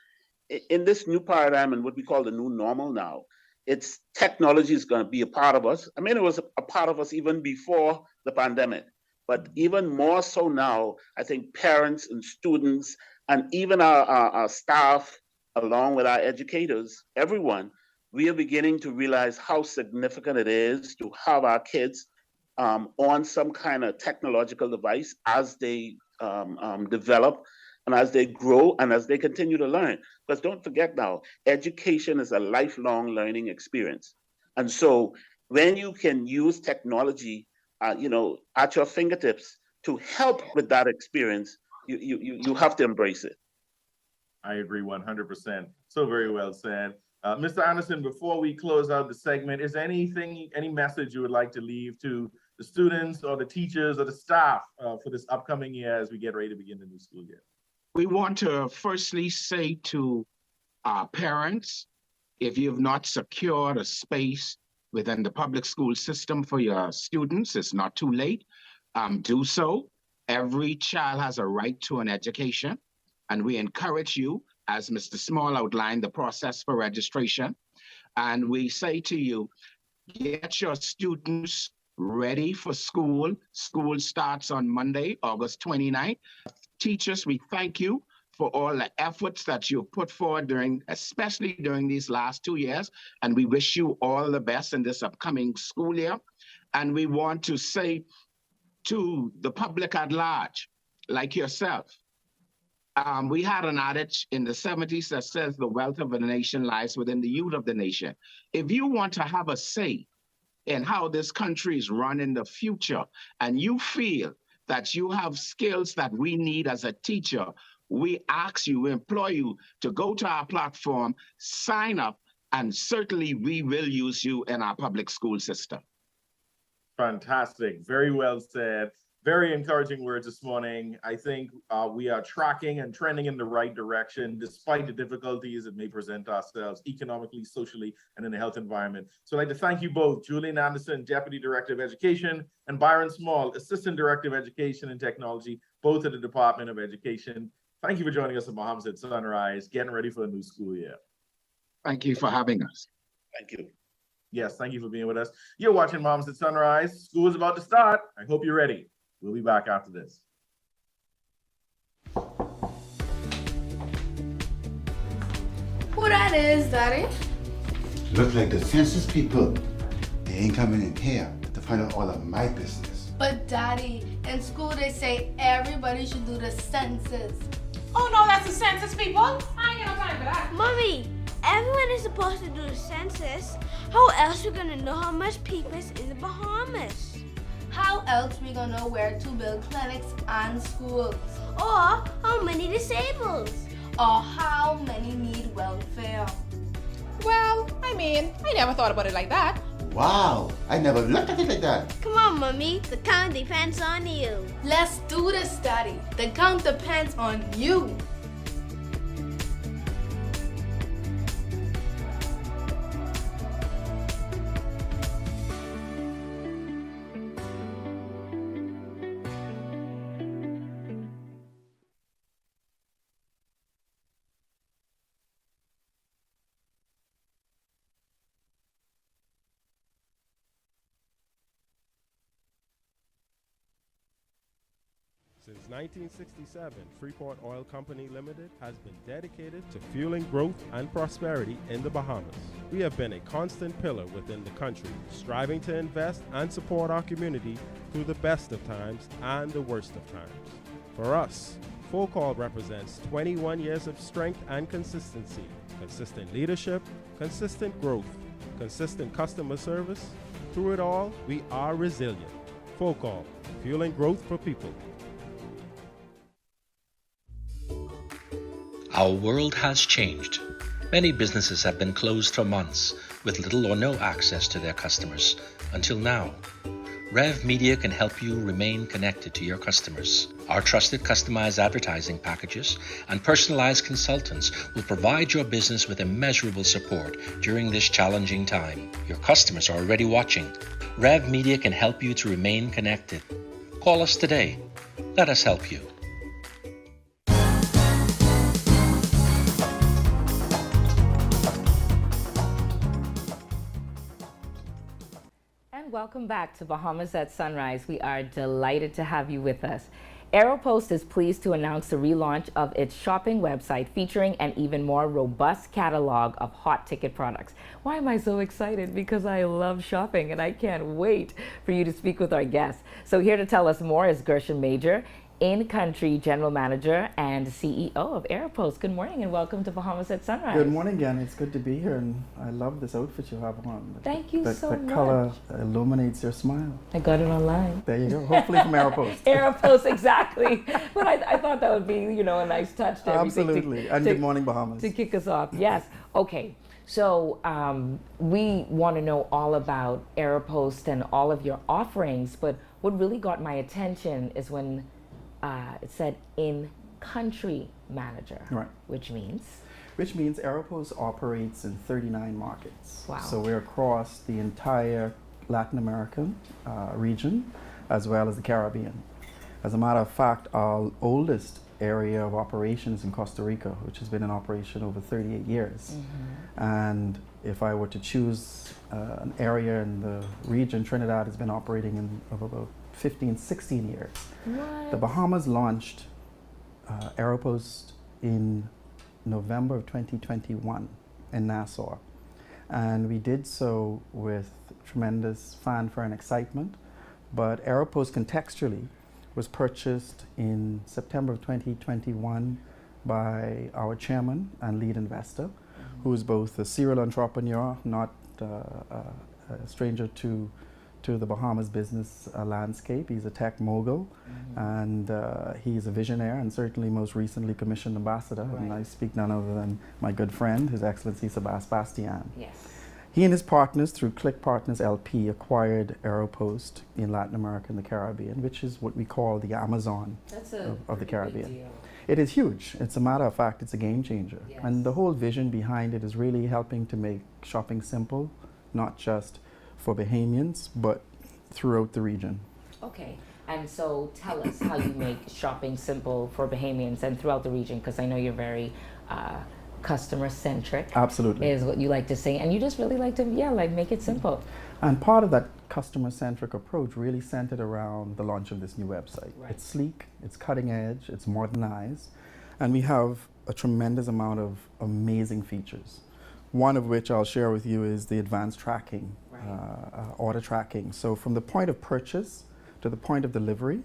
in this new paradigm and what we call the new normal now, it's technology is going to be a part of us. I mean, it was a part of us even before the pandemic, but even more so now. I think parents and students and even our staff, along with our educators, everyone, we are beginning to realize how significant it is to have our kids on some kind of technological device as they develop and as they grow and as they continue to learn. Because don't forget now, education is a lifelong learning experience. And so when you can use technology, at your fingertips to help with that experience, you have to embrace it. I agree 100%. So very well said. Mr. Anderson, before we close out the segment, is there any message you would like to leave to the students or the teachers or the staff for this upcoming year as we get ready to begin the new school year? We want to firstly say to our parents, if you have not secured a space within the public school system for your students, it's not too late. Do so. Every child has a right to an education, and we encourage you, as Mr. Small outlined, the process for registration. And we say to you, get your students ready for school. School starts on Monday, August 29th. Teachers, we thank you for all the efforts that you've put forward especially during these last 2 years. And we wish you all the best in this upcoming school year. And we want to say to the public at large, like yourself, we had an adage in the 70s that says the wealth of a nation lies within the youth of the nation. If you want to have a say in how this country is run in the future, and you feel that you have skills that we need as a teacher, we implore you to go to our platform, sign up, and certainly we will use you in our public school system. Fantastic. Very well said. Very encouraging words this morning. I think we are tracking and trending in the right direction, despite the difficulties it may present ourselves economically, socially, and in the health environment. So I'd like to thank you both, Julian Anderson, Deputy Director of Education, and Byron Small, Assistant Director of Education and Technology, both at the Department of Education. Thank you for joining us at Bahamas at Sunrise, getting ready for the new school year. Thank you for having us. Thank you. Yes, thank you for being with us. You're watching Bahamas at Sunrise. School is about to start. I hope you're ready. We'll be back after this. Who that is, Daddy? Look like the census people. They ain't coming in here to find out all of my business. But Daddy, in school they say everybody should do the census. Oh no, that's the census people. I ain't got no time for that. Mommy, everyone is supposed to do the census. How else are we gonna know how much people is in the Bahamas? How else we gonna know where to build clinics and schools? Or how many disabled? Or how many need welfare? Well, I mean, I never thought about it like that. Wow, I never looked at it like that. Come on, Mommy, the count depends on you. Let's do this, Daddy. The count depends on you. Since 1967, Freeport Oil Company Limited has been dedicated to fueling growth and prosperity in the Bahamas. We have been a constant pillar within the country, striving to invest and support our community through the best of times and the worst of times. For us, Folk Oil represents 21 years of strength and consistency, consistent leadership, consistent growth, consistent customer service. Through it all, we are resilient. Folk Oil, fueling growth for people. Our world has changed. Many businesses have been closed for months with little or no access to their customers until now. Rev Media can help you remain connected to your customers. Our trusted customized advertising packages and personalized consultants will provide your business with immeasurable support during this challenging time. Your customers are already watching. Rev Media can help you to remain connected. Call us today. Let us help you. Welcome back to Bahamas at Sunrise. We are delighted to have you with us. Aeropost is pleased to announce the relaunch of its shopping website featuring an even more robust catalog of hot ticket products. Why am I so excited? Because I love shopping and I can't wait for you to speak with our guests. So here to tell us more is Gershon Major, in-country general manager and CEO of Aeropost. Good morning and welcome to Bahamas at Sunrise. Good morning, Jan. It's good to be here, and I love this outfit you have on. Thank you so much. The color illuminates your smile. I got it online. There you go. Hopefully from Aeropost. Aeropost, exactly. But I thought that would be, a nice touch to everything. Absolutely. And good morning, Bahamas. To kick us off. Yes. Okay. So we want to know all about Aeropost and all of your offerings, but what really got my attention is when it said in-country manager, right? Which means Aeropost operates in 39 markets. Wow. So we're across the entire Latin American region, as well as the Caribbean. As a matter of fact, our oldest area of operation is in Costa Rica, which has been in operation over 38 years. Mm-hmm. And if I were to choose an area in the region, Trinidad has been operating in about 15, 16 years. What? The Bahamas launched Aeropost in November of 2021 in Nassau. And we did so with tremendous fanfare and excitement. But Aeropost contextually was purchased in September of 2021 by our chairman and lead investor, who is both a serial entrepreneur, not a stranger to the Bahamas business landscape. He's a tech mogul, and he's a visionary, and certainly most recently commissioned ambassador. Right. And I speak none other than my good friend, His Excellency Sebastian. Yes. He and his partners, through Click Partners LP, acquired Aeropost in Latin America and the Caribbean, which is what we call the Amazon of the Caribbean. Big deal. It is huge. It's a matter of fact, it's a game changer. Yes. And the whole vision behind it is really helping to make shopping simple, not just for Bahamians, but throughout the region. Okay, and so tell us how you make shopping simple for Bahamians and throughout the region, because I know you're very customer-centric. Absolutely. Is what you like to say, and you just really like to, make it simple. And part of that customer-centric approach really centered around the launch of this new website. Right. It's sleek, it's cutting edge, it's modernized, and we have a tremendous amount of amazing features. One of which I'll share with you is the advanced tracking, order tracking. So from the point of purchase to the point of delivery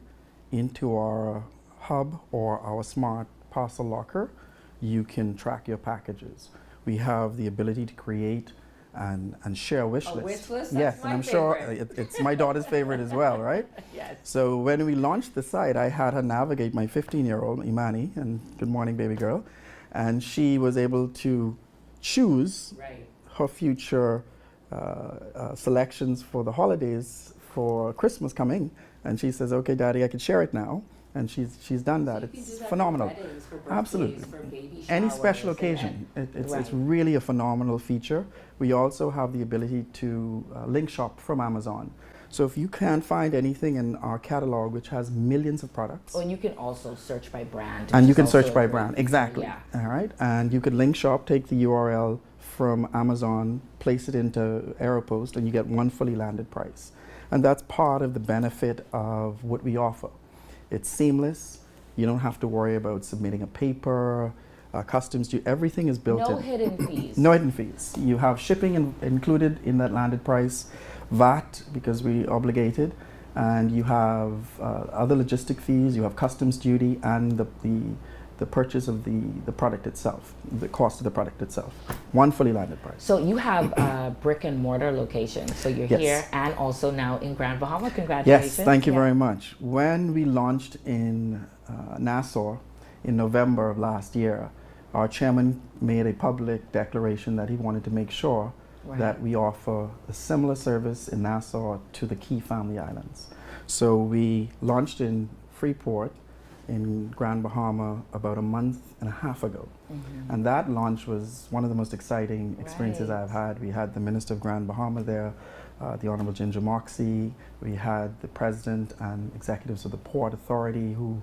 into our hub or our smart parcel locker, you can track your packages. We have the ability to create and share a wish list. A wish list? Yes, That's and I'm favorite. sure it's my daughter's favorite as well, right? Yes. So when we launched the site, I had her navigate my 15-year-old, Imani, and good morning, baby girl, and she was able to choose her future selections for the holidays for Christmas coming, and she says, "Okay, Daddy, I can share it now." And she's done that. It's phenomenal. Weddings, for birthdays, Absolutely. for baby Any showers, special occasion, it's Right. really a phenomenal feature. We also have the ability to link shop from Amazon. So if you can't find anything in our catalog, which has millions of products. Oh, and you can also search by brand. And which you is can also search a by great brand, feature. exactly. Yeah. All right, and you could link shop, take the URL from Amazon, place it into Aeropost, and you get one fully landed price. And that's part of the benefit of what we offer. It's seamless. You don't have to worry about submitting a paper, customs due. Everything is built in. No hidden fees. No hidden fees. You have shipping included in that landed price, VAT because we obligated, and you have other logistic fees. You have customs duty and the purchase of the product itself, the cost of the product itself. One fully landed price. So you have a brick and mortar location. So you're Yes. here and also now in Grand Bahama. Congratulations. Yes, thank you very much. When we launched in Nassau in November of last year, our chairman made a public declaration that he wanted to make sure that we offer a similar service in Nassau to the key family islands. So we launched in Freeport in Grand Bahama about a month and a half ago. And that launch was one of the most exciting experiences I've had. We had the Minister of Grand Bahama there, the Honorable Ginger Moxie. We had the President and executives of the Port Authority who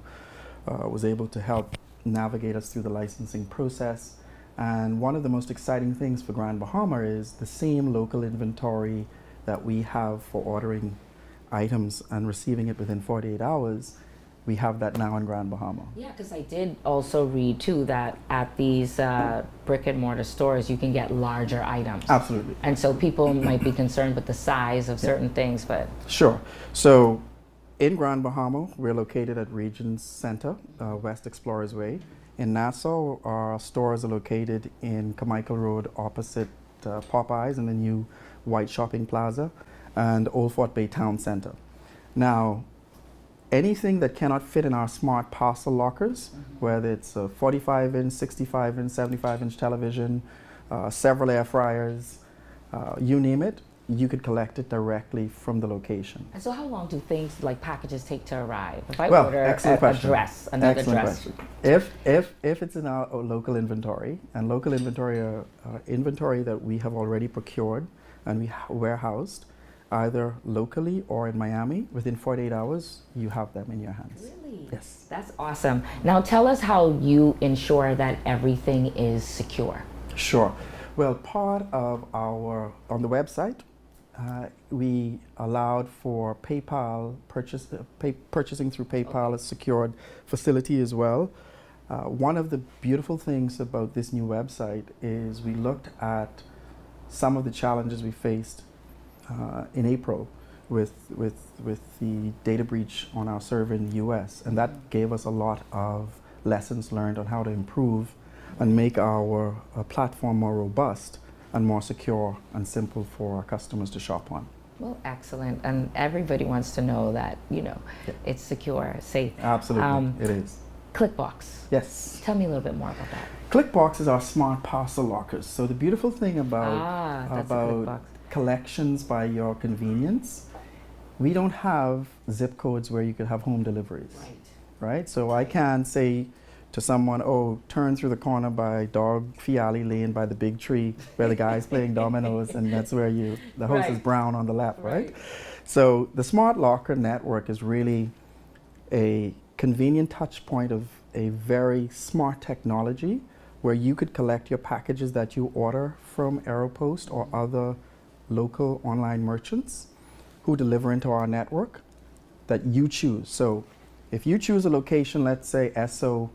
was able to help navigate us through the licensing process. And one of the most exciting things for Grand Bahama is the same local inventory that we have for ordering items and receiving it within 48 hours. We have that now in Grand Bahama. Yeah, because I did also read too that at these brick and mortar stores you can get larger items. Absolutely. And so people might be concerned with the size of certain things, but Sure. So in Grand Bahama, we're located at Regions Center, West Explorers Way. In Nassau, our stores are located in Carmichael Road opposite Popeyes and the new White Shopping Plaza and Old Fort Bay Town Center. Now, anything that cannot fit in our smart parcel lockers, whether it's a 45-inch, 65-inch, 75-inch television, several air fryers, you name it, you could collect it directly from the location. and so how long do things like packages take to arrive? If I Well, order excellent a question. dress, another Excellent dress. question. If it's in our local inventory, and local inventory are inventory that we have already procured and we warehoused, either locally or in Miami, within 48 hours, you have them in your hands. Really? Yes. That's awesome. Now tell us how you ensure that everything is secure. Sure. Well, part of our, on the website, we allowed for PayPal purchasing through PayPal, a secured facility as well. One of the beautiful things about this new website is we looked at some of the challenges we faced in April with the data breach on our server in the US, and that gave us a lot of lessons learned on how to improve and make our platform more robust and more secure and simple for our customers to shop on. Well, excellent. And everybody wants to know that, you know, it's secure, safe. Absolutely, it is. ClickBox. Yes. Tell me a little bit more about that. ClickBox is our smart parcel lockers. So the beautiful thing about collections by your convenience, we don't have zip codes where you could have home deliveries. Right? So I can say to someone, oh, turn through the corner by Dog Fiali Lane by the big tree where the guy's playing dominoes, and that's where the house is brown on the left, right? So the smart locker network is really a convenient touch point of a very smart technology where you could collect your packages that you order from Aeropost or other local online merchants who deliver into our network that you choose. So if you choose a location, let's say Esso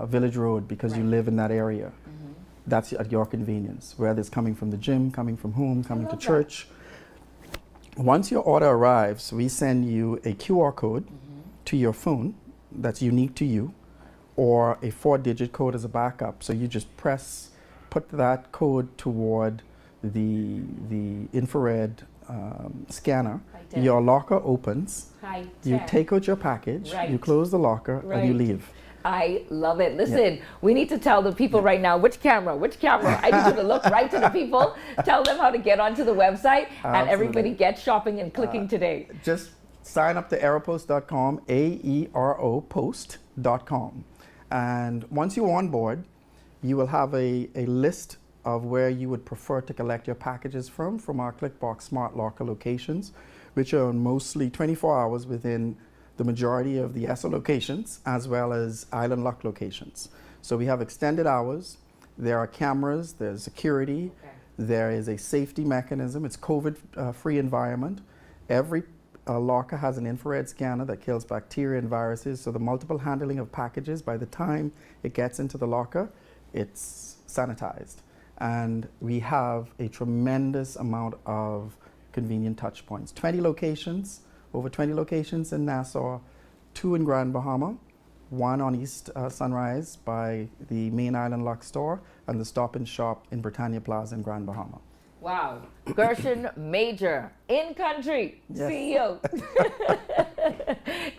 Village Road, because you live in that area, that's at your convenience, whether it's coming from the gym, coming from home, coming to church. Once your order arrives, we send you a QR code to your phone that's unique to you, or a 4-digit code as a backup. So you just put that code toward the infrared scanner. Your locker opens. You take out your package. You close the locker and you leave. I love it. Listen, we need to tell the people right now, which camera? I need you to look right to the people, tell them how to get onto the website, and everybody get shopping and clicking today. Just sign up to aeropost.com, aeropost.com. And once you're on board, you will have a list of where you would prefer to collect your packages from our ClickBox Smart Locker locations, which are mostly 24 hours within the majority of the ESSO locations, as well as Island Lock locations. So we have extended hours, there are cameras, there's security, there is a safety mechanism, it's COVID-free environment. Every a locker has an infrared scanner that kills bacteria and viruses, so the multiple handling of packages, by the time it gets into the locker, it's sanitized. And we have a tremendous amount of convenient touch points. 20 locations, over 20 locations in Nassau, 2 in Grand Bahama, 1 on East Sunrise by the Main Island Lock Store, and the Stop and Shop in Britannia Plaza in Grand Bahama. Wow. Gershon Major, in country, Yes. CEO.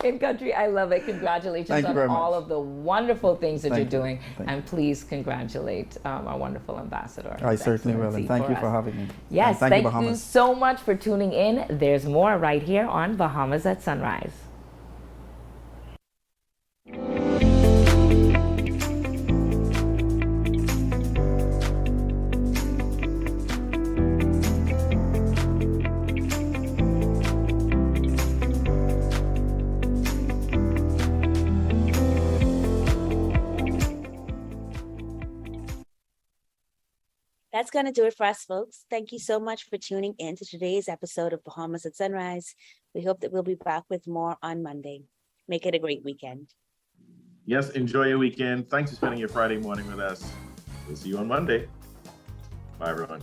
In country, I love it. Congratulations Thank you on very all much. of the wonderful things that Thank you're you. doing. Thank And please congratulate our wonderful ambassador. I His certainly will, and Excellency thank you us. for having me. Yes, And thank you, thank you Bahamas. so much for tuning in. There's more right here on Bahamas at Sunrise. That's going to do it for us, folks. Thank you so much for tuning in to today's episode of Bahamas at Sunrise. We hope that we'll be back with more on Monday. Make it a great weekend. Yes, enjoy your weekend. Thanks for spending your Friday morning with us. We'll see you on Monday. Bye, everyone.